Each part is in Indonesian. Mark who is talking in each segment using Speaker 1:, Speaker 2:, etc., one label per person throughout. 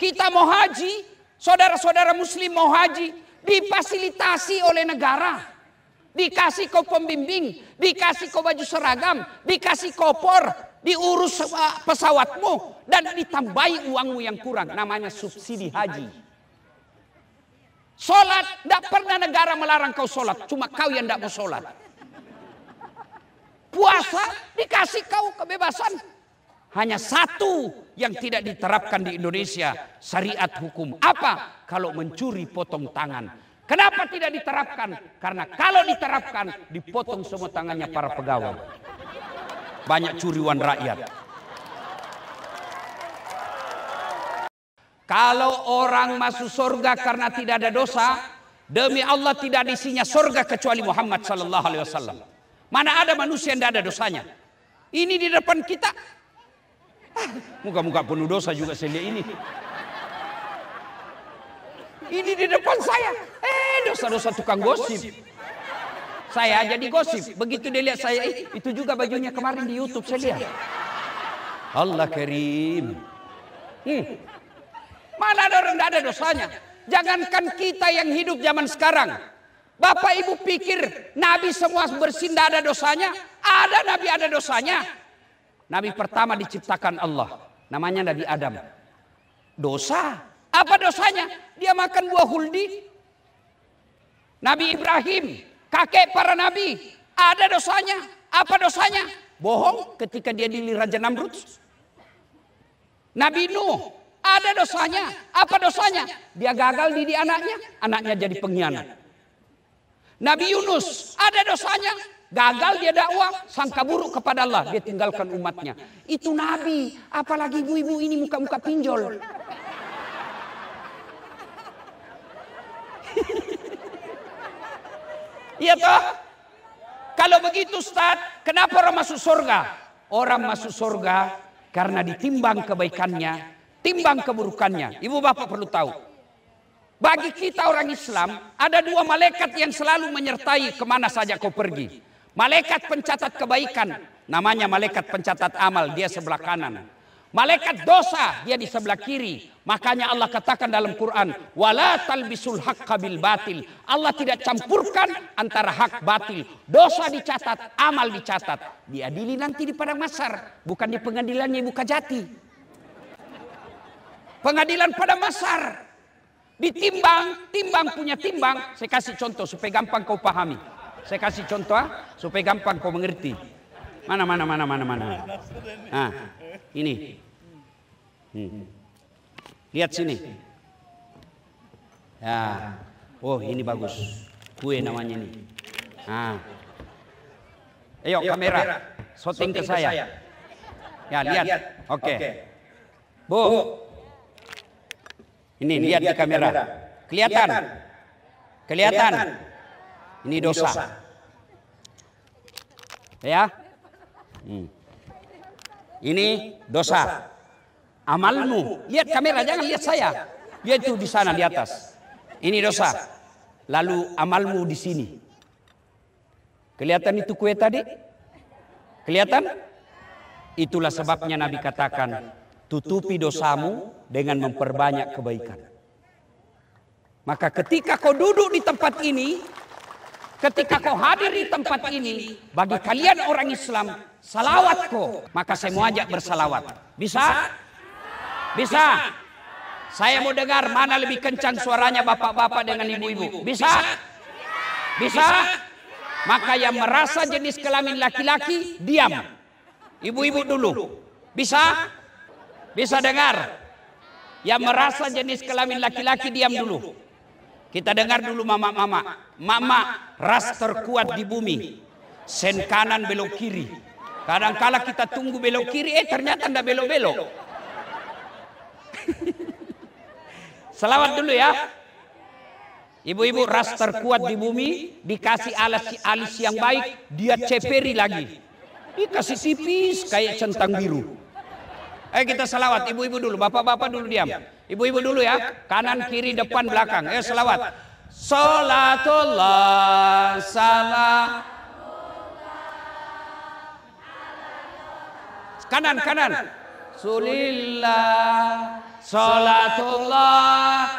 Speaker 1: Kita mau haji, saudara-saudara muslim mau haji, difasilitasi oleh negara. Dikasih kau pembimbing, dikasih kau baju seragam, dikasih kopor, diurus pesawatmu, dan ditambahi uangmu yang kurang. Namanya subsidi haji. Sholat, tidak pernah negara melarang kau sholat, cuma kau yang tidak mau sholat. Puasa, dikasih kau kebebasan. Hanya satu yang tidak diterapkan di Indonesia, syariat hukum. Apa? Kalau mencuri potong tangan. Kenapa tidak diterapkan? Karena kalau diterapkan, dipotong semua tangannya para pegawai. Banyak curiwan rakyat. Kalau orang masuk surga karena tidak ada dosa, demi Allah tidak ada isinya surga kecuali Muhammad sallallahu alaihi wasallam. Mana ada manusia yang tidak ada dosanya? Ini di depan kita. Muka-muka penuh dosa juga saya lihat ini. Ini di depan saya. Dosa-dosa tukang gosip. Saya aja digosip. Begitu dia lihat saya, itu juga bajunya kemarin di YouTube saya lihat. Allah Karim. Mana ada orang tidak ada dosanya? Jangankan kita yang hidup zaman sekarang. Bapak ibu pikir Nabi semua bersih tidak ada dosanya? Ada Nabi ada dosanya. Nabi pertama diciptakan Allah. Namanya Nabi Adam. Dosa. Apa dosanya? Dia makan buah huldi. Nabi Ibrahim, kakek para nabi, ada dosanya. Apa dosanya? Bohong ketika dia dili Raja Namrud. Nabi Nuh, ada dosanya. Apa dosanya? Dia gagal didik anaknya, anaknya jadi pengkhianat. Nabi Yunus, ada dosanya. Gagal dia dakwah, sangka buruk kepada Allah, dia tinggalkan umatnya. Itu Nabi, apalagi ibu-ibu ini muka-muka pinjol. Iya toh? Kalau begitu Ustaz, kenapa orang masuk surga? Orang masuk surga karena ditimbang kebaikannya, timbang keburukannya. Ibu bapak perlu tahu. Bagi kita orang Islam, ada dua malaikat yang selalu menyertai kemana saja kau pergi. Malaikat pencatat kebaikan, namanya malaikat pencatat amal, dia sebelah kanan. Malaikat dosa, dia di sebelah kiri. Makanya Allah katakan dalam Quran, wala talbisul haqqa bil batil. Allah tidak campurkan antara hak batil. Dosa dicatat, amal dicatat. Diadili nanti di padang mahsyar, bukan di pengadilannya Ibu Kajati. Pengadilan padang mahsyar. Ditimbang, timbang punya timbang. Saya kasih contoh supaya gampang kau pahami. Saya kasih contoh supaya gampang kau mengerti. Mana. Nah, ini. Lihat sini. Ya. Oh, ini bagus. Kue namanya ini. Nah. Ayo kamera. Shooting ke saya. Ya, lihat. Oke. Bu. Ini lihat di kamera. Kelihatan? Kelihatan? Ini dosa. Ya. Ini dosa. Amalmu. Lihat kamera, jangan lihat saya. Dia itu di sana di atas. Ini dosa. Lalu amalmu di sini. Kelihatan itu kue tadi? Kelihatan? Itulah sebabnya Nabi katakan, tutupi dosamu dengan memperbanyak kebaikan. Maka ketika kau duduk di tempat ini, ketika kau hadir di tempat ini, bagi kalian orang Islam, salawat kau. Maka saya mau ajak bersalawat. Bisa? Bisa? Saya mau dengar mana lebih kencang suaranya bapak-bapak dengan ibu-ibu. Bisa? Bisa? Maka yang merasa jenis kelamin laki-laki, diam. Ibu-ibu dulu. Bisa? Bisa dengar? Yang merasa jenis kelamin laki-laki, diam dulu. Kita dengar dulu mama-mama. Mama ras terkuat di bumi. Sen kanan belok kiri. Kadang-kala kita tunggu belok kiri, ternyata tidak belok-belok. Selawat dulu ya. Ibu-ibu ras terkuat di bumi, dikasih alis yang baik, dia ceperi lagi. Dikasih tipis kayak centang biru. Ayo kita selawat, ibu-ibu dulu, bapak-bapak dulu diam. Ibu-ibu dulu ya, kanan, kiri, depan, belakang. Ayo selawat. Salatullah salam. Kanan. Sulillah Salatullah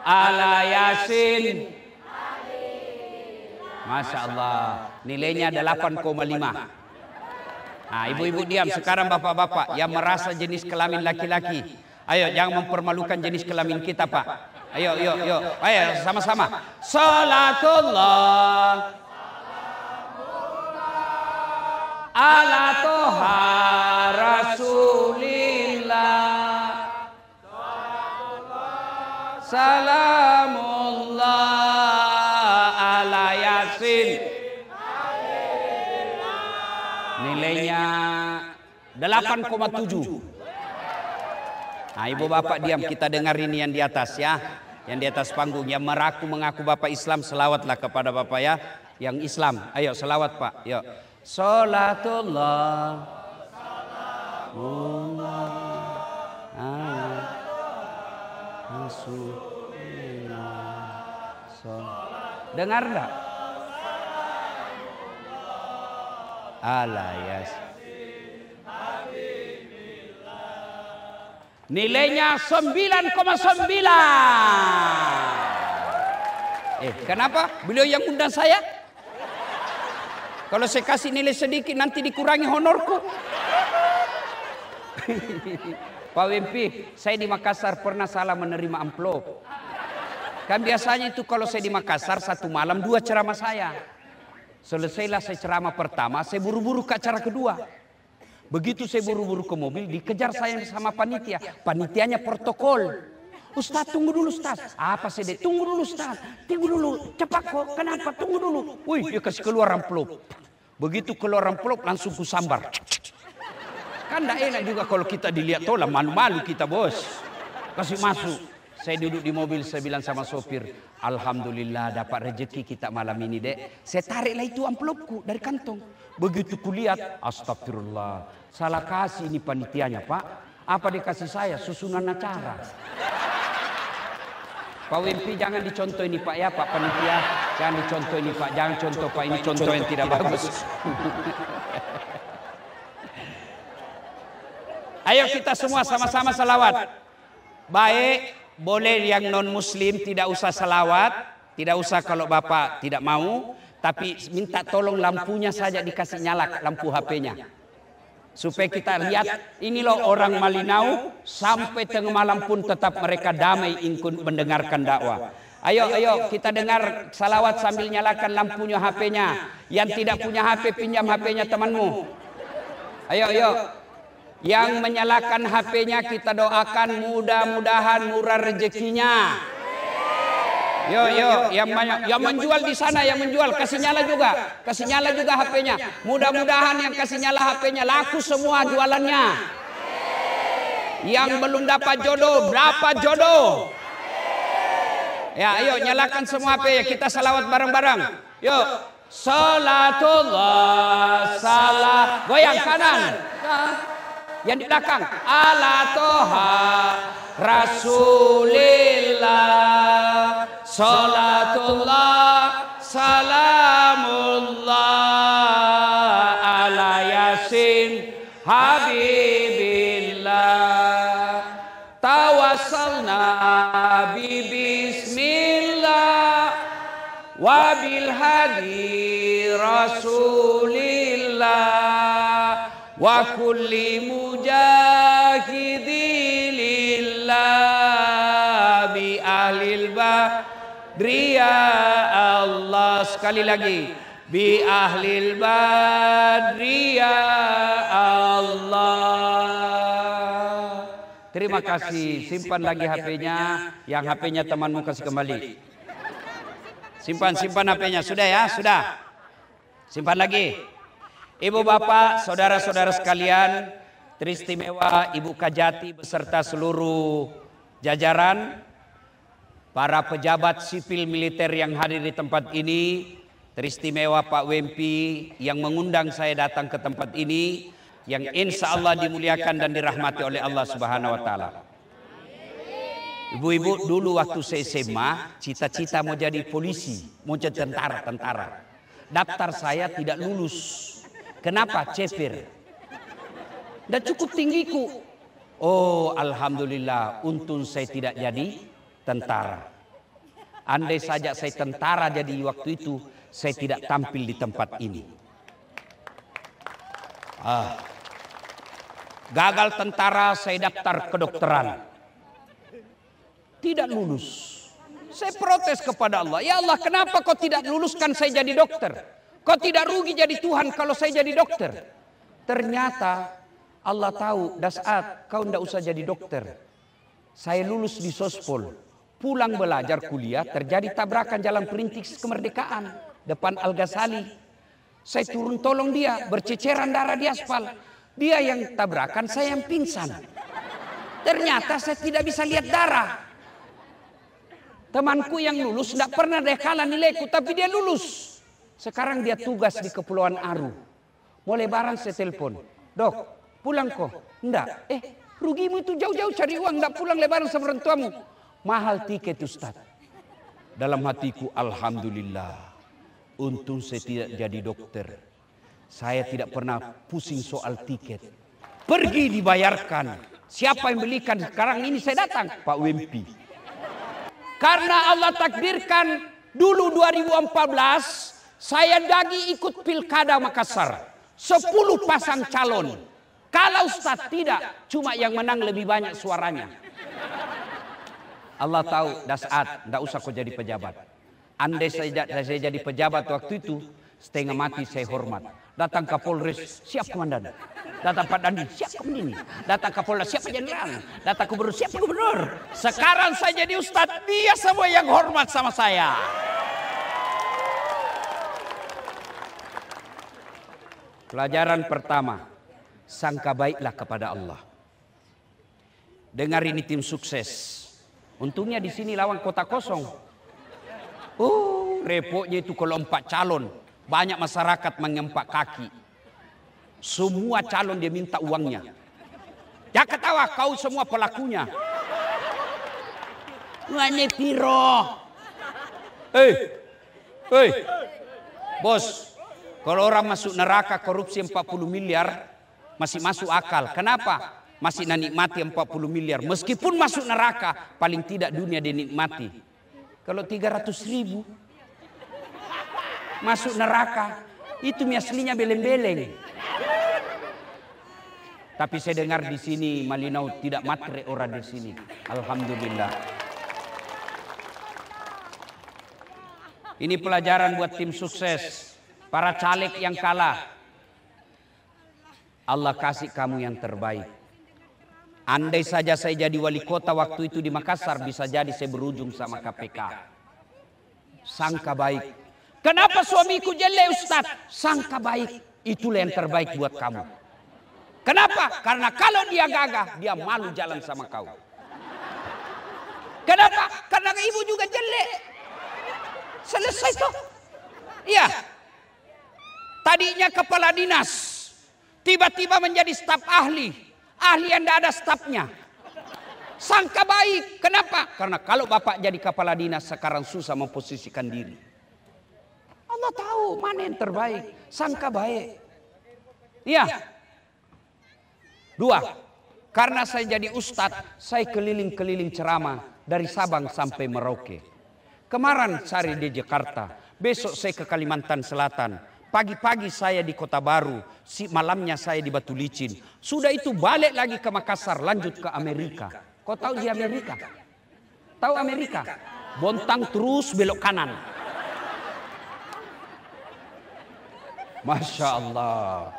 Speaker 1: ala Yasin. Masya Allah, nilainya 8,5. Nah, ibu-ibu diam. Sekarang bapak-bapak yang merasa jenis kelamin laki-laki, ayo jangan mempermalukan jenis kelamin kita, Pak. Ayo, ayo sama-sama. Salatullah ala Toha Rasulillah. Salamullah ala Yasin. Nilainya 8,7. Nah, ibu bapak diam, kita dengar ini yang di atas ya. Yang di atas panggung yang mengaku bapak Islam, selawatlah kepada bapak ya. Yang Islam, ayo selawat Pak. Yuk. Salatullah dengar enggak? Alayas. Nilainya 9,9. Kenapa? Beliau yang undang saya. Kalau saya kasih nilai sedikit nanti dikurangi honorku. Pak Wempi, saya di Makassar pernah salah menerima amplop. Kan biasanya itu kalau saya di Makassar satu malam 2 ceramah saya. Selesailah saya ceramah pertama, saya buru-buru ke acara kedua. Begitu saya buru-buru ke mobil, dikejar saya sama panitia. Panitianya protokol. Ustaz, tunggu dulu Ustaz. Apa sih dek? Tunggu dulu Ustaz. Tunggu dulu. Cepat kok. Kenapa? Tunggu dulu. Wih, dia kasih keluar amplop. Begitu keluar amplop langsung kusambar. Kan enggak enak juga kalau kita dilihat toh lah, malu-malu kita bos. Kasih masuk. Saya duduk di mobil, saya bilang sama sopir, alhamdulillah dapat rezeki kita malam ini dek. Saya tariklah itu amplopku dari kantong. Begitu kulihat, astagfirullah, salah kasih ini panitianya Pak. Apa dikasih saya? Susunan acara. Pak Wempi jangan dicontoh ini Pak ya, Pak panitia. Jangan dicontoh ini Pak, jangan contoh Pak, ini contoh yang tidak bagus. Ayo kita semua sama-sama salawat. Baik, boleh yang non muslim tidak usah salawat. Tidak usah kalau Bapak tidak mau. Tapi minta tolong lampunya saja dikasih nyala, lampu HP-nya. Supaya kita lihat, ini loh orang Malinau sampai tengah malam pun tetap mereka damai ingin mendengarkan dakwah. Ayo kita dengar salawat sambil nyalakan lampunya HP-nya. Yang tidak punya HP pinjam HP-nya temanmu. Ayo. Yang menyalakan HP-nya kita doakan mudah-mudahan murah rezekinya. Yang menjual di sana, yang menjual kasih nyala juga HP-nya. Mudah-mudahan yang kasih nyala HP-nya laku semua jualannya. Yang belum dapat jodoh, dapat jodoh. Ya, ayo nyalakan semua HP ya, kita salawat bareng-bareng. Yuk, salatullah salah. Goyang kanan. Yang di belakang, ala Toha Rasulillah. Salatullah salamullah ala Yasin Habibillah. Tawassalna bismillah wabil hadi Rasulillah wa kulli mujahidilillah bi ahlil badri ya Allah. Sekali lagi, bi ahlil badri ya Allah. Terima kasih. Simpan lagi HP-nya. Yang HP-nya temanmu kasih kembali. Simpan HP-nya. Sudah ya? Sudah. Simpan lagi. Ibu bapak, saudara-saudara sekalian, teristimewa Ibu Kajati beserta seluruh jajaran, para pejabat sipil militer yang hadir di tempat ini, teristimewa Pak Wempi yang mengundang saya datang ke tempat ini, yang insya Allah dimuliakan dan dirahmati oleh Allah Subhanahu wa Ta'ala. Ibu-ibu, dulu waktu saya SMA, cita-cita mau jadi polisi, mau jadi tentara. Daftar saya tidak lulus. Kenapa? Ceper. Tidak cukup tinggiku. Oh, alhamdulillah, untung saya tidak jadi tentara. Andai saja saya tentara jadi waktu itu, saya tidak tampil di tempat ini. Gagal tentara, saya daftar kedokteran. Tidak lulus. Saya protes kepada Allah. Ya Allah, kenapa kau tidak luluskan saya jadi dokter? Kau tidak rugi jadi Tuhan kalau saya jadi dokter? Ternyata Allah tahu, Das'at, kau tidak usah jadi dokter. Saya lulus di Sospol. Pulang belajar kuliah, terjadi tabrakan jalan perintis kemerdekaan depan Al-Ghazali. Saya turun tolong dia, berceceran darah di aspal. Dia yang tabrakan, saya yang pingsan. Ternyata saya tidak bisa lihat darah. Temanku yang lulus tidak pernah dia kalah nilaiku, tapi dia lulus. Sekarang dia tugas di Kepulauan Aru. Mau lebaran saya telepon. Dok, pulang kok? Enggak. Rugimu itu jauh-jauh cari uang, enggak pulang lebaran sama orang tuamu. Mahal tiket Ustaz. Dalam hatiku, alhamdulillah. Untung saya tidak jadi dokter. Saya tidak pernah pusing soal tiket. Pergi dibayarkan. Siapa yang belikan? Sekarang ini saya datang. Pak Wempi. Karena Allah takdirkan dulu 2014 saya lagi ikut pilkada Makassar. 10 pasang calon. Kalau Ustaz tidak, cuma yang menang lebih banyak suaranya. Allah tahu, Das'at, tidak usah kau jadi pejabat. Andai saya jadi pejabat waktu itu, setengah mati saya hormat. Datang Kapolres, siap komandan. Datang Pak Dandi, siap komandan. Datang Kapolda, siap jenderal. Datang gubernur, siap gubernur. Sekarang saya jadi Ustadz, dia semua yang hormat sama saya. Pelajaran pertama, sangka baiklah kepada Allah. Dengar ini tim sukses. Untungnya di sini lawan kota kosong. Repotnya itu kalau 4 calon, banyak masyarakat mengempak kaki. Semua calon dia minta uangnya. Jangan ketawa, kau semua pelakunya. Wane piro. Bos, kalau orang masuk neraka korupsi 40 miliar masih masuk akal. Kenapa? Masih nikmati 40 miliar. Meskipun masuk neraka, paling tidak dunia dinikmati. Kalau 300.000 masuk neraka, itu aslinya beleng-beleng. Tapi saya dengar di sini Malinau tidak matre orang di sini. Alhamdulillah. Ini pelajaran buat tim sukses, para caleg yang kalah. Allah kasih kamu yang terbaik. Andai saja saya jadi wali kota waktu itu di Makassar, bisa jadi saya berujung sama KPK. Sangka baik. Kenapa suamiku jelek Ustaz? Sangka baik. Itulah yang terbaik buat kamu. Kenapa? Karena kalau dia gagah, dia malu jalan sama kau. Kenapa? Karena ibu juga jelek. Selesai tuh. Iya. Tadinya kepala dinas, tiba-tiba menjadi staf ahli. Ahli yang tidak ada stafnya. Sangka baik. Kenapa? Karena kalau bapak jadi kepala dinas sekarang susah memposisikan diri. Allah tahu mana yang terbaik. Sangka baik. Iya. 2. Karena saya jadi ustadz, saya keliling-keliling ceramah dari Sabang sampai Merauke. Kemarin cari di Jakarta, besok saya ke Kalimantan Selatan. Pagi-pagi saya di Kota Baru, malamnya saya di Batu Licin. Sudah itu balik lagi ke Makassar, lanjut ke Amerika. Kau tahu di Amerika? Tahu Amerika? Bontang terus belok kanan. Masya Allah.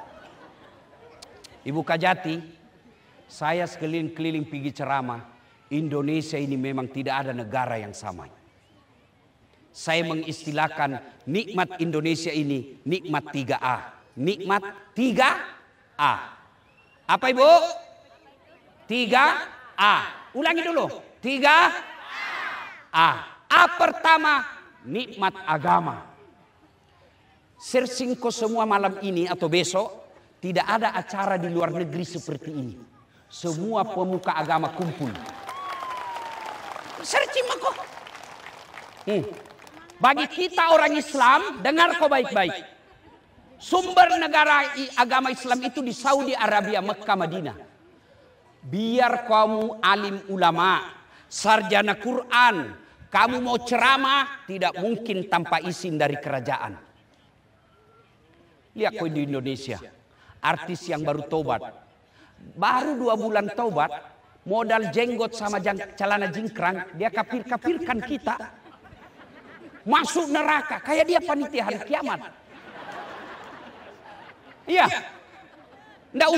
Speaker 1: Ibu Kajati, saya sekeliling-keliling pergi ceramah. Indonesia ini memang tidak ada negara yang sama. Saya mengistilahkan nikmat Indonesia ini nikmat 3A. Nikmat 3A. Apa Ibu? 3A. Ulangi dulu. 3A. A pertama, nikmat agama. Searching semua malam ini atau besok, tidak ada acara di luar negeri seperti ini. Semua pemuka agama kumpul. Searching kok. Bagi kita orang Islam, dengar kau baik-baik. Sumber negara agama Islam itu di Saudi Arabia, Mekah, Madinah. Biar kamu alim ulama, sarjana Quran, kamu mau ceramah, tidak mungkin tanpa izin dari kerajaan. Lihat kau di Indonesia, artis yang baru tobat. Baru 2 bulan tobat, modal jenggot sama celana jingkrang, dia kafir-kafirkan kita. Masuk neraka, kayak dia panitia hari kiamat. Iya. Nggak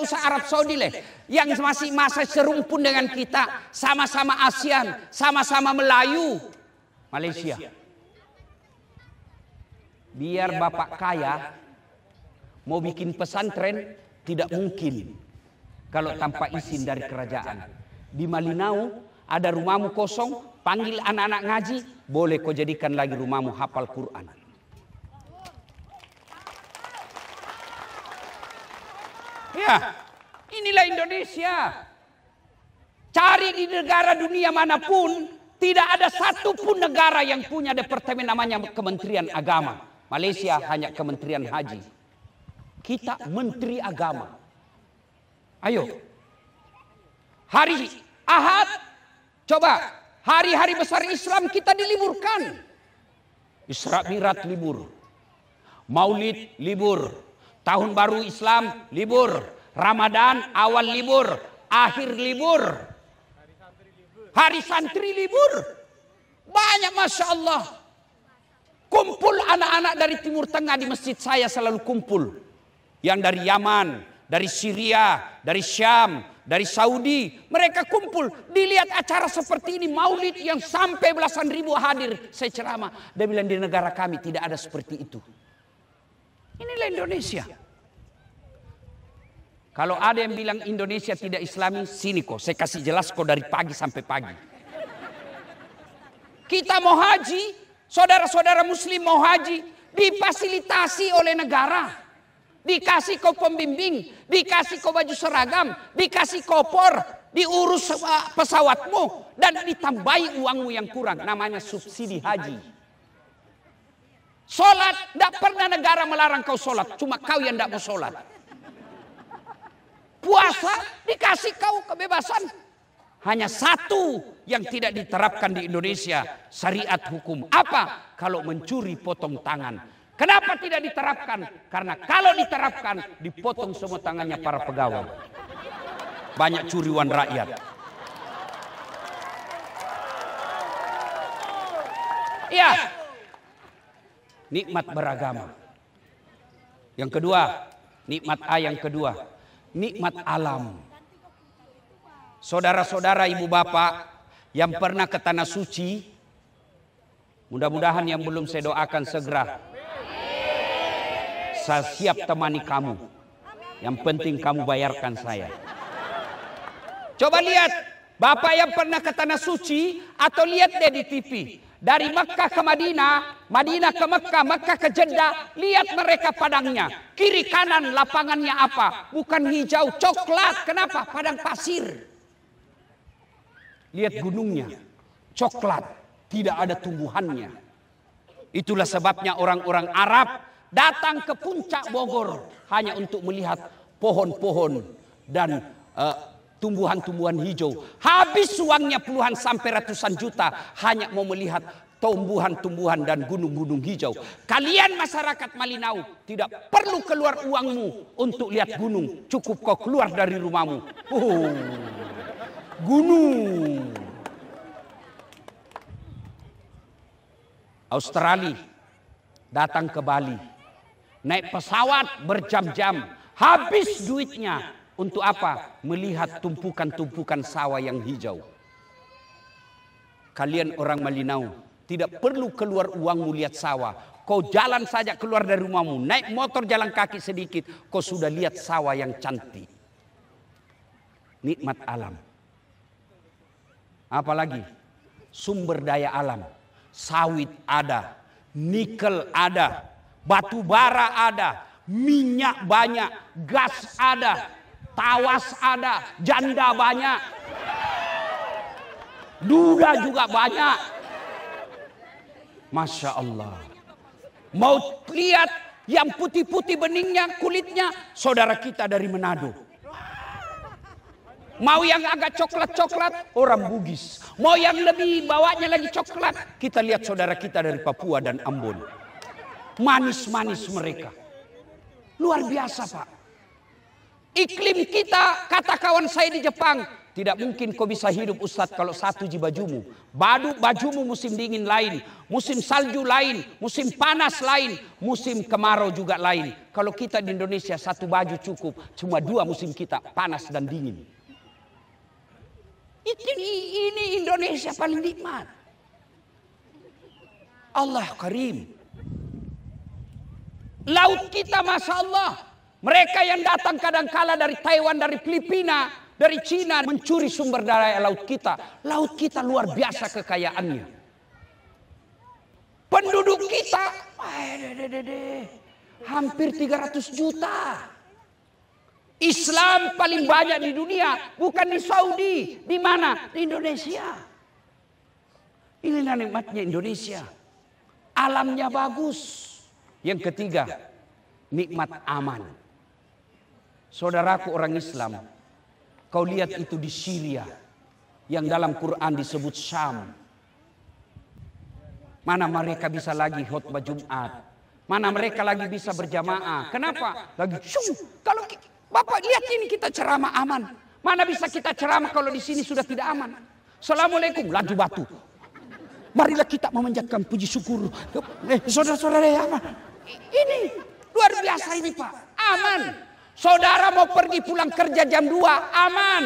Speaker 1: usah Arab Saudi leh. Yang masih masa serumpun dengan kita. Sama-sama ASEAN. Sama-sama Melayu. Malaysia. Biar bapak kaya. Mau bikin pesantren. Tidak mungkin. Kalau tanpa izin dari kerajaan. Di Malinau. Ada rumahmu kosong. Panggil anak-anak ngaji. Boleh kau jadikan lagi rumahmu hafal Quran. Ya, inilah Indonesia. Cari di negara dunia manapun, tidak ada satupun negara yang punya departemen namanya Kementerian Agama. Malaysia hanya Kementerian Haji. Kita Menteri Agama. Ayo. Hari Ahad, coba hari-hari besar Islam kita diliburkan. Isra Mi'raj libur. Maulid libur. Tahun baru Islam libur, Ramadan awal libur, akhir libur, hari santri libur. Banyak Masya Allah. Kumpul anak-anak dari Timur Tengah di masjid saya selalu kumpul. Yang dari Yaman, dari Syria, dari Syam, dari Saudi. Mereka kumpul, dilihat acara seperti ini, maulid yang sampai belasan ribu hadir. Saya ceramah, dia bilang di negara kami tidak ada seperti itu. Inilah Indonesia. Kalau ada yang bilang Indonesia tidak Islami, sini kok. Saya kasih jelas kok dari pagi sampai pagi. Kita mau haji, saudara-saudara muslim mau haji, difasilitasi oleh negara. Dikasih kau pembimbing, dikasih kau baju seragam, dikasih kopor, diurus pesawatmu, dan ditambahi uangmu yang kurang. Namanya subsidi haji. Sholat, tidak pernah negara melarang kau sholat. Cuma kau yang tidak mau sholat. Puasa, dikasih kau kebebasan. Hanya satu yang tidak diterapkan di Indonesia. Syariat hukum. Apa? Kalau mencuri potong tangan. Kenapa tidak diterapkan? Karena kalau diterapkan, dipotong semua tangannya para pegawai. Banyak curiwan rakyat. Iya. Nikmat beragama. Yang kedua, nikmat yang kedua, nikmat alam. Saudara-saudara, ibu bapak yang pernah ke tanah suci, mudah-mudahan yang belum saya doakan segera. Saya siap temani kamu. Yang penting kamu bayarkan saya. Coba lihat, bapak yang pernah ke tanah suci atau lihat deh di TV. Dari Mekah ke Madinah, Madinah ke Mekah, Mekah ke Jeddah. Lihat mereka padangnya. Kiri kanan lapangannya apa? Bukan hijau, coklat. Kenapa? Padang pasir. Lihat gunungnya. Coklat. Tidak ada tumbuhannya. Itulah sebabnya orang-orang Arab datang ke puncak Bogor. Hanya untuk melihat pohon-pohon dan tumbuhan-tumbuhan hijau. Habis uangnya puluhan sampai ratusan juta hanya mau melihat tumbuhan-tumbuhan dan gunung-gunung hijau. Kalian masyarakat Malinau tidak perlu keluar uangmu untuk lihat gunung. Cukup kau keluar dari rumahmu. Gunung. Australia datang ke Bali. Naik pesawat berjam-jam. Habis duitnya. Untuk apa? Melihat tumpukan-tumpukan sawah yang hijau. Kalian orang Malinau tidak perlu keluar uangmu lihat sawah. Kau jalan saja keluar dari rumahmu. Naik motor jalan kaki sedikit. Kau sudah lihat sawah yang cantik. Nikmat alam. Apalagi? Sumber daya alam. Sawit ada. Nikel ada. Batu bara ada. Minyak banyak. Gas ada. Tawas ada, janda banyak, duda juga banyak. Masya Allah. Mau lihat yang putih-putih beningnya, kulitnya, saudara kita dari Manado. Mau yang agak coklat-coklat, orang Bugis. Mau yang lebih bawahnya lagi coklat, kita lihat saudara kita dari Papua dan Ambon. Manis-manis mereka. Luar biasa, Pak. Iklim kita, kata kawan saya di Jepang, tidak mungkin kau bisa hidup Ustadz kalau satu ji bajumu. Bajumu musim dingin lain, musim salju lain, musim panas lain, musim kemarau juga lain. Kalau kita di Indonesia satu baju cukup, cuma 2 musim kita, panas dan dingin. Ini Indonesia paling nikmat. Allah Karim. Laut kita Masya Allah. Mereka yang datang kadang-kala dari Taiwan, dari Filipina, dari Cina mencuri sumber daya laut kita. Laut kita luar biasa kekayaannya. Penduduk kita hampir 300 juta. Islam paling banyak di dunia, bukan di Saudi. Di mana? Di Indonesia. Inilah nikmatnya Indonesia. Alamnya bagus. Yang ketiga, nikmat aman. Saudaraku orang Islam, kau lihat itu di Syria, yang dalam Quran disebut Syam. Mana mereka bisa lagi khutbah Jumat? Mana mereka lagi bisa berjamaah? Kenapa? Lagi kalau Bapak lihat ini kita ceramah aman. Mana bisa kita ceramah kalau di sini sudah tidak aman? Assalamualaikum, laju batu. Marilah kita memanjatkan puji syukur. Saudara-saudara yang aman. Ini luar biasa ini Pak. Aman. Saudara mau pergi pulang kerja jam 2, aman.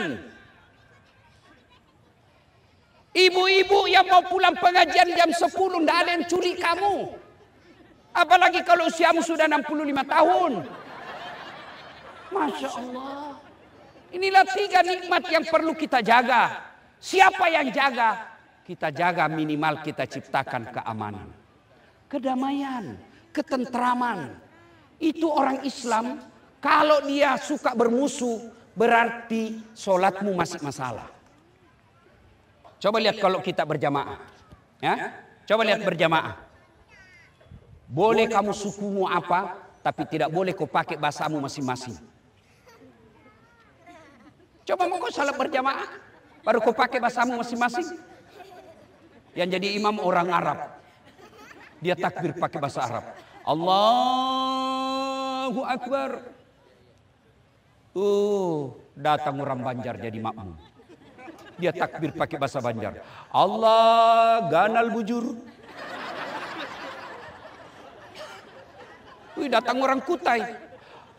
Speaker 1: Ibu-ibu yang mau pulang pengajian jam 10, tidak ada yang curi kamu. Apalagi kalau usiamu sudah 65 tahun. Masya Allah. Inilah 3 nikmat yang perlu kita jaga. Siapa yang jaga? Kita jaga, minimal kita ciptakan keamanan, kedamaian, ketentraman. Itu orang Islam. Kalau dia suka bermusuh, berarti sholatmu masih masalah. Coba lihat kalau kita berjamaah. Ya? Coba lihat berjamaah. Boleh kamu sukumu apa, tapi tidak boleh kau pakai bahasamu masing-masing. Coba mau kau salat berjamaah, baru kau pakai bahasamu masing-masing. Yang jadi imam orang Arab, dia takbir pakai bahasa Arab. Allahu Akbar. Datang orang Banjar jadi makmum. Dia takbir pakai bahasa Banjar. Allah ganal bujur. Datang orang Kutai.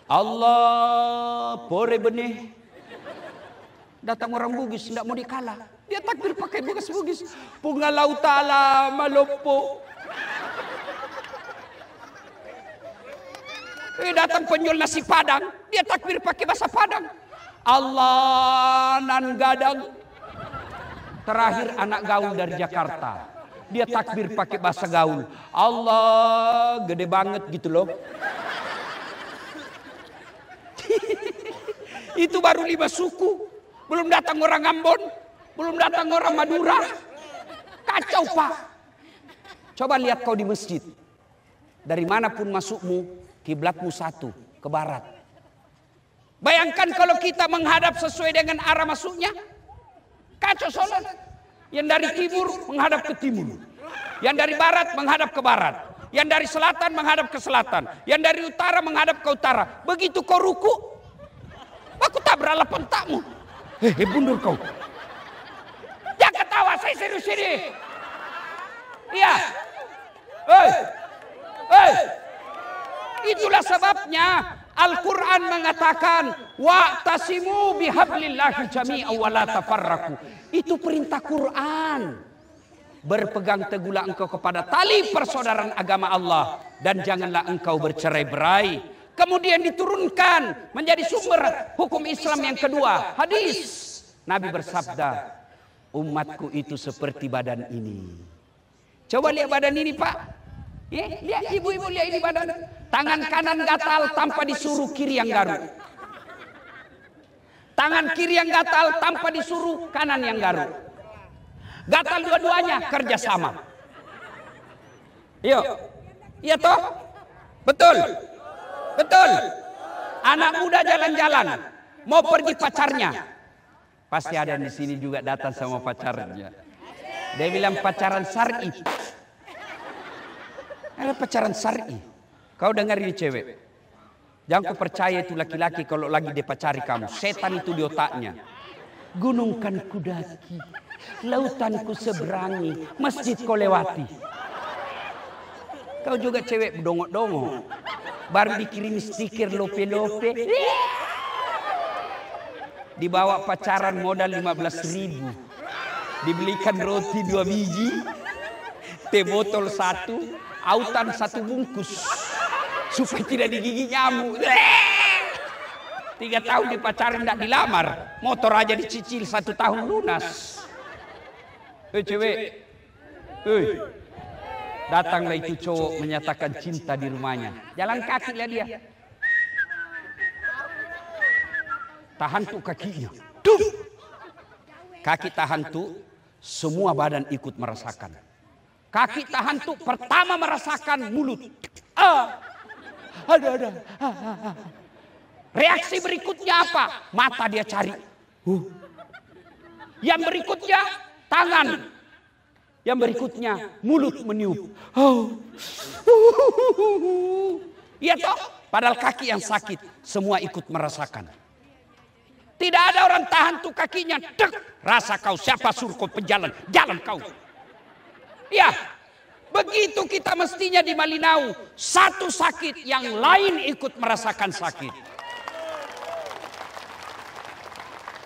Speaker 1: Allah pore benih. Datang orang Bugis, tidak mau dikalah. Dia takbir pakai Bugis. Pungalau ta'ala malopo. Datang penjual nasi Padang, dia takbir pakai bahasa Padang. Allah nan gadang. Terakhir anak gaul dari Jakarta, dia takbir pakai bahasa gaul. Allah gede banget gitu loh. Itu baru 5 suku. Belum datang orang Ambon, belum datang orang Madura. Kacau Pak. Coba lihat kau di masjid. Dari manapun masukmu, kiblatmu satu, ke barat. Bayangkan kalau kita menghadap sesuai dengan arah masuknya. Kacau sholat. Yang dari timur menghadap ke timur. Yang dari barat menghadap ke barat. Yang dari selatan menghadap ke selatan. Yang dari utara menghadap ke utara. Begitu kau ruku, aku tabraklah pentakmu. Bundur kau. Jangan ketawa, saya serius ini. Iya. Itulah sebabnya Al-Quran mengatakan wa'tasimu bihablillahi jami'an wa la tafarraqu. Itu perintah Quran. Berpegang teguhlah engkau kepada tali persaudaraan agama Allah dan janganlah engkau bercerai-berai. Kemudian diturunkan menjadi sumber hukum Islam yang kedua. Hadis Nabi bersabda, umatku itu seperti badan ini. Coba lihat badan ini Pak. Lihat ibu-ibu, lihat ini badan. Tangan kanan gatal tanpa disuruh kiri yang garuk. Tangan kiri yang gatal tanpa disuruh kanan yang garuk. Gatal dua-duanya kerjasama. Yuk, iya toh? Betul? Betul? Anak muda jalan-jalan, mau pergi pacarnya. Pasti ada di sini juga datang sama pacarnya. Dia bilang pacaran syar'i. Ada pacaran syar'i. Kau dengar ini cewek. Jangan kau percaya itu laki-laki kalau lagi dia pacari kamu. Setan itu di otaknya. Gunung kan ku daki, lautan ku seberangi, masjid kau lewati. Kau juga cewek berdongok-dongok. Baru dikirim stiker lope-lope. Dibawa pacaran modal 15.000. Dibelikan roti 2 biji, teh botol 1, autan 1 bungkus. Supaya tidak digigit nyamuk. 3 tahun dipacarin tidak dilamar. Motor aja dicicil 1 tahun lunas. Hei cewek. Hei. Datanglah itu cowok menyatakan cinta di rumahnya. Jalan kaki lah dia. Tahan tuh kakinya. Duh. Kaki tahan tuh, semua badan ikut merasakan. Kaki tahan tuh pertama merasakan mulut. Ada. Reaksi berikutnya apa? Mata dia cari. Yang berikutnya tangan. Yang berikutnya mulut meniup. Iya toh? Padahal kaki yang sakit semua ikut merasakan. Tidak ada orang tahan tuh kakinya. Dek, rasa kau siapa suruh kau penjalan. Jalan kau. Ya, begitu kita mestinya di Malinau. Satu sakit, yang lain ikut merasakan sakit.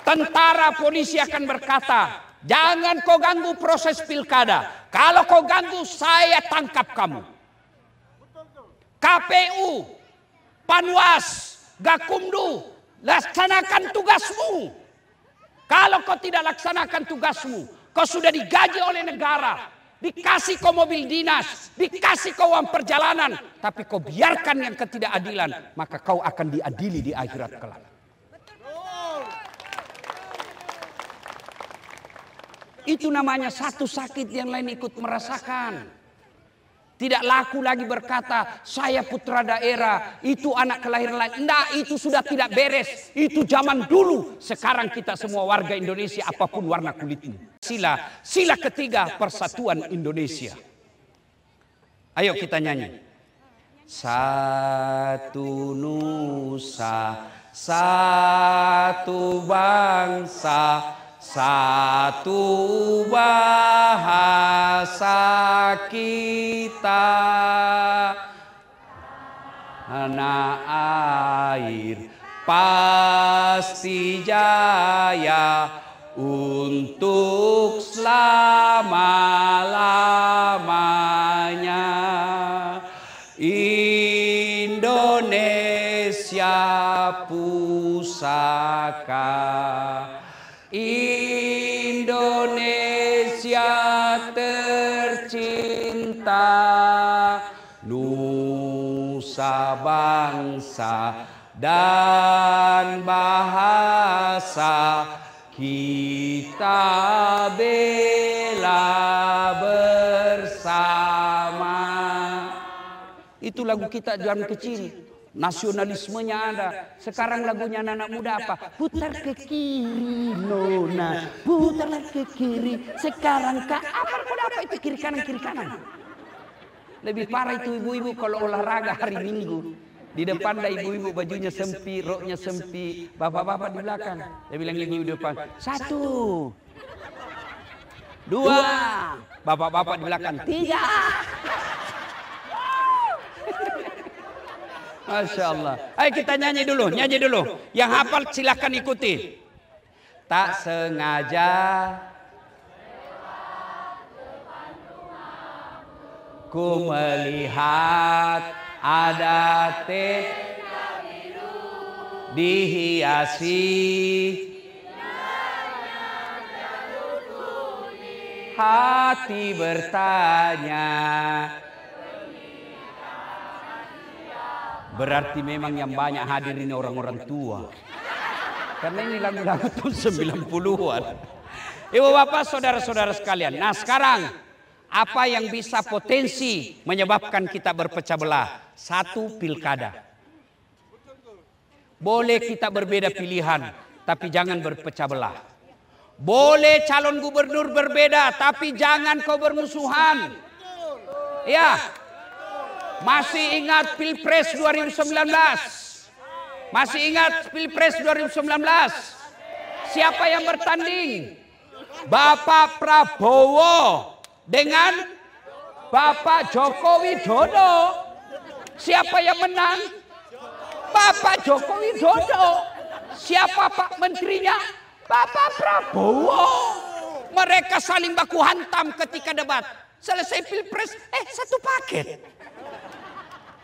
Speaker 1: Tentara polisi akan berkata, jangan kau ganggu proses pilkada. Kalau kau ganggu, saya tangkap kamu. KPU, Panwas, Gakumdu, laksanakan tugasmu. Kalau kau tidak laksanakan tugasmu, kau sudah digaji oleh negara, dikasih kau mobil dinas, dikasih kau uang perjalanan, tapi kau biarkan yang ketidakadilan, maka kau akan diadili di akhirat kelak. Itu namanya satu sakit yang lain ikut merasakan. Tidak laku lagi berkata, saya putra daerah, itu anak kelahiran lain. Enggak, itu sudah tidak beres. Itu zaman dulu. Sekarang kita semua warga Indonesia, apapun warna kulitmu. Sila ketiga persatuan Indonesia. Ayo kita nyanyi. Satu nusa, satu bangsa, satu bahasa kita, tanah air pasti jaya untuk selama-lamanya. Indonesia pusaka, Indonesia tercinta, nusa bangsa dan bahasa kita bela bersama. Itu lagu kita zaman kecil. Nasionalismenya ada. Sekarang lagunya anak muda apa? Putar ke kiri, nona. Putarlah ke kiri. Sekarang apa itu kiri kanan, kiri kanan. Lebih parah itu ibu-ibu kalau olahraga hari Minggu. Di depan ada ibu-ibu bajunya sempit, roknya sempit. Bapak-bapak di belakang. Dia bilang ibu di depan. 1, 2. Bapak-bapak di belakang. 3. Masya Allah. Ayo kita nyanyi dulu. Yang hafal silakan ikuti. Tak sengaja ku melihat ada teh dihiasi hati bertanya. Berarti memang yang banyak hadir ini orang-orang tua. Karena ini lagu-lagu tahun 90-an. Ibu bapak saudara-saudara sekalian. Nah sekarang Apa yang bisa potensi menyebabkan kita berpecah belah? Satu, pilkada. Boleh kita berbeda pilihan, tapi jangan berpecah belah. Boleh calon gubernur berbeda, tapi jangan kau bermusuhan. Ya, masih ingat Pilpres 2019? Masih ingat Pilpres 2019? Siapa yang bertanding? Bapak Prabowo dengan Bapak Joko Widodo. Siapa yang menang? Bapak Joko Widodo. Siapa Pak Menterinya? Bapak Prabowo. Mereka saling baku hantam ketika debat. Selesai Pilpres, satu paket.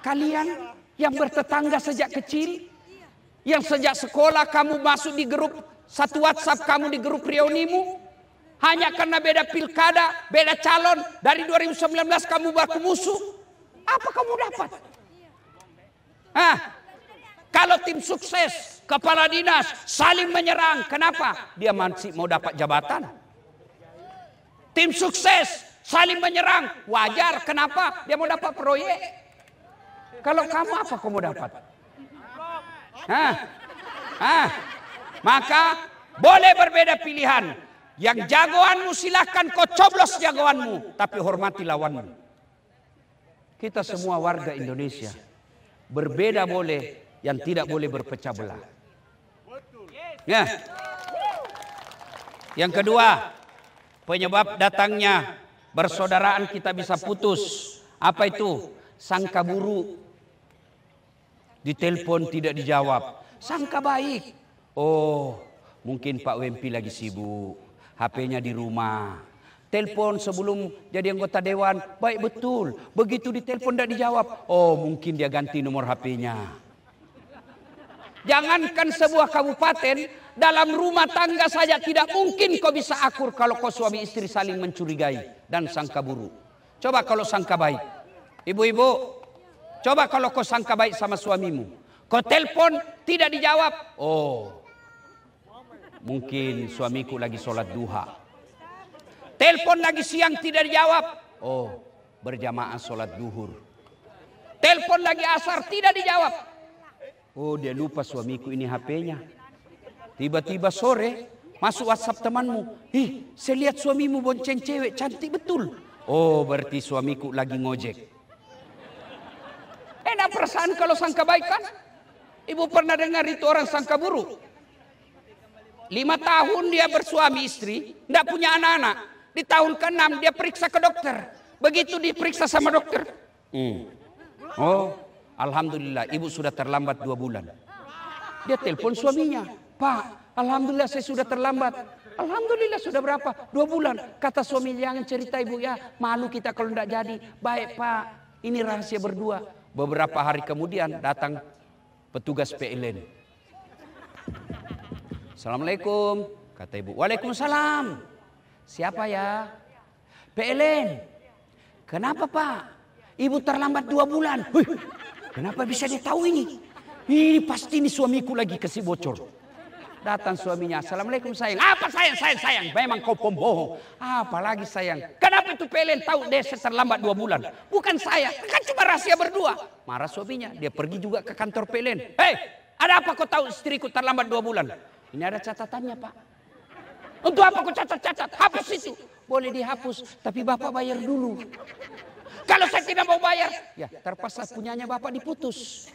Speaker 1: Kalian yang bertetangga sejak kecil, yang sejak sekolah kamu masuk di grup, satu WhatsApp kamu di grup reunimu, hanya karena beda pilkada, beda calon, dari 2019 kamu baku musuh. Apa kamu dapat? Kalau tim sukses, kepala dinas saling menyerang, kenapa? Dia masih mau dapat jabatan. Tim sukses saling menyerang, wajar, kenapa? Dia mau dapat proyek. Kalau kamu apa kamu dapat? Maka boleh berbeda pilihan. Yang jagoanmu silahkan kau coblos jagoanmu, tapi hormati lawanmu. Kita semua warga Indonesia. Berbeda boleh, yang tidak boleh berpecah belah. Ya. Yang kedua, penyebab datangnya persaudaraan kita bisa putus. Apa itu? Sangka buruk. Ditelepon tidak dijawab. Sangka baik. Oh, mungkin Pak Wempi lagi sibuk. HP-nya di rumah. Telepon sebelum jadi anggota dewan, baik betul. Begitu ditelepon tidak dijawab, oh mungkin dia ganti nomor HP-nya. Jangankan sebuah kabupaten, dalam rumah tangga saja tidak mungkin kau bisa akur kalau kau suami istri saling mencurigai dan sangka buruk. Coba kalau sangka baik. Ibu-ibu, coba kalau kau sangka baik sama suamimu. Kau telepon tidak dijawab, oh mungkin suamiku lagi sholat duha. Telepon lagi siang tidak dijawab. Oh, berjamaah sholat duhur. Telepon lagi asar tidak dijawab. Oh, dia lupa suamiku ini HP-nya. Tiba-tiba sore masuk WhatsApp temanmu. Saya lihat suamimu bonceng cewek cantik betul. Oh, berarti suamiku lagi ngojek. Enak perasaan kalau sangka baik kan? Ibu pernah dengar itu orang sangka buruk? 5 tahun dia bersuami istri, tidak punya anak-anak. Di tahun ke-6 dia periksa ke dokter. Begitu diperiksa sama dokter. Oh, alhamdulillah ibu sudah terlambat 2 bulan. Dia telepon suaminya. Pak, alhamdulillah saya sudah terlambat. Alhamdulillah sudah berapa? 2 bulan. Kata suami, jangan cerita ibu ya. Malu kita kalau tidak jadi. Baik Pak, ini rahasia berdua. Beberapa hari kemudian datang petugas PLN. Assalamualaikum. Kata ibu. Waalaikumsalam. Siapa ya? PLN. Kenapa Pak? Ibu terlambat 2 bulan. Kenapa bisa dia tahu ini? Ini pasti ini suamiku lagi kasih bocor. Datang suaminya. Assalamualaikum sayang. Apa sayang? Memang kau pembohong. Apalagi sayang. Kenapa itu PLN tahu dia terlambat 2 bulan? Bukan saya. Kan cuma rahasia berdua. Marah suaminya. Dia pergi juga ke kantor PLN. Hei, ada apa kau tahu istriku terlambat 2 bulan? Ini ada catatannya Pak. Untuk apa kau catat-catat? Hapus itu. Boleh dihapus, tapi Bapak bayar dulu. Kalau saya tidak mau bayar, ya terpaksa punyanya Bapak diputus.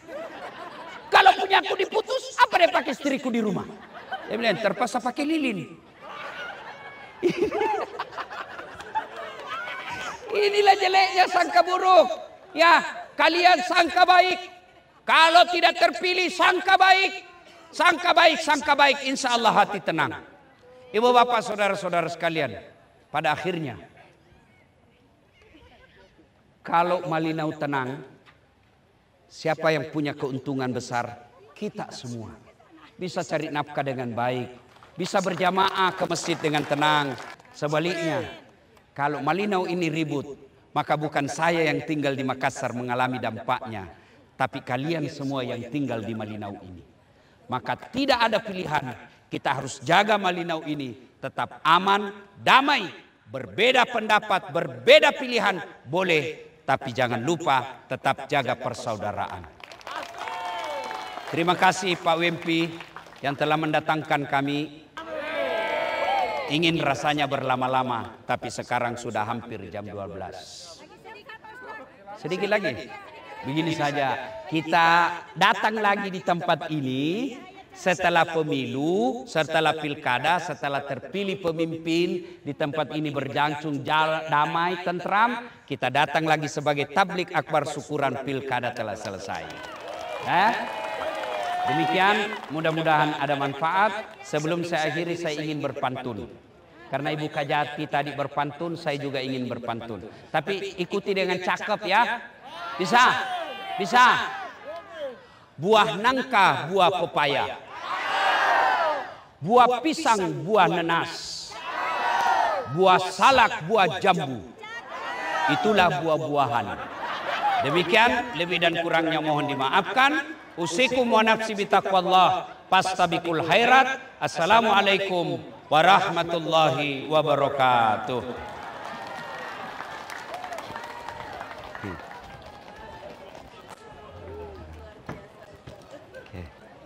Speaker 1: Kalau punya aku diputus, apa dia pakai istriku di rumah? Dia bilang terpaksa pakai lilin. Inilah jeleknya sangka buruk. Ya, kalian sangka baik. Kalau tidak terpilih sangka baik. Sangka baik, insya Allah hati tenang. Ibu bapak saudara-saudara sekalian, pada akhirnya kalau Malinau tenang, siapa yang punya keuntungan besar? Kita semua. Bisa cari nafkah dengan baik, bisa berjamaah ke masjid dengan tenang. Sebaliknya, kalau Malinau ini ribut, maka bukan saya yang tinggal di Makassar mengalami dampaknya, tapi kalian semua yang tinggal di Malinau ini. Maka tidak ada pilihan. Kita harus jaga Malinau ini tetap aman, damai, berbeda pendapat, berbeda pilihan, boleh. Tapi jangan lupa tetap jaga persaudaraan. Terima kasih Pak Wempi yang telah mendatangkan kami. Ingin rasanya berlama-lama, tapi sekarang sudah hampir jam 12. Sedikit lagi. Begini saja, kita datang lagi di tempat ini setelah pemilu, setelah pilkada, setelah terpilih pemimpin di tempat ini berlangsung damai, tentram. Kita datang lagi sebagai tablik akbar syukuran pilkada telah selesai. Demikian, mudah-mudahan ada manfaat. Sebelum saya akhiri, saya ingin berpantun. Karena Ibu Kajati tadi berpantun, saya juga ingin berpantun. Tapi ikuti dengan cakep ya. Bisa? Bisa? Buah nangka, buah pepaya. Buah pisang, buah nanas. Buah salak, buah jambu. Itulah buah-buahan. Demikian, lebih dan kurangnya mohon dimaafkan. Usikum wa nafsi bitaqwallah. Fastabiqul khairat. Assalamualaikum warahmatullahi wabarakatuh.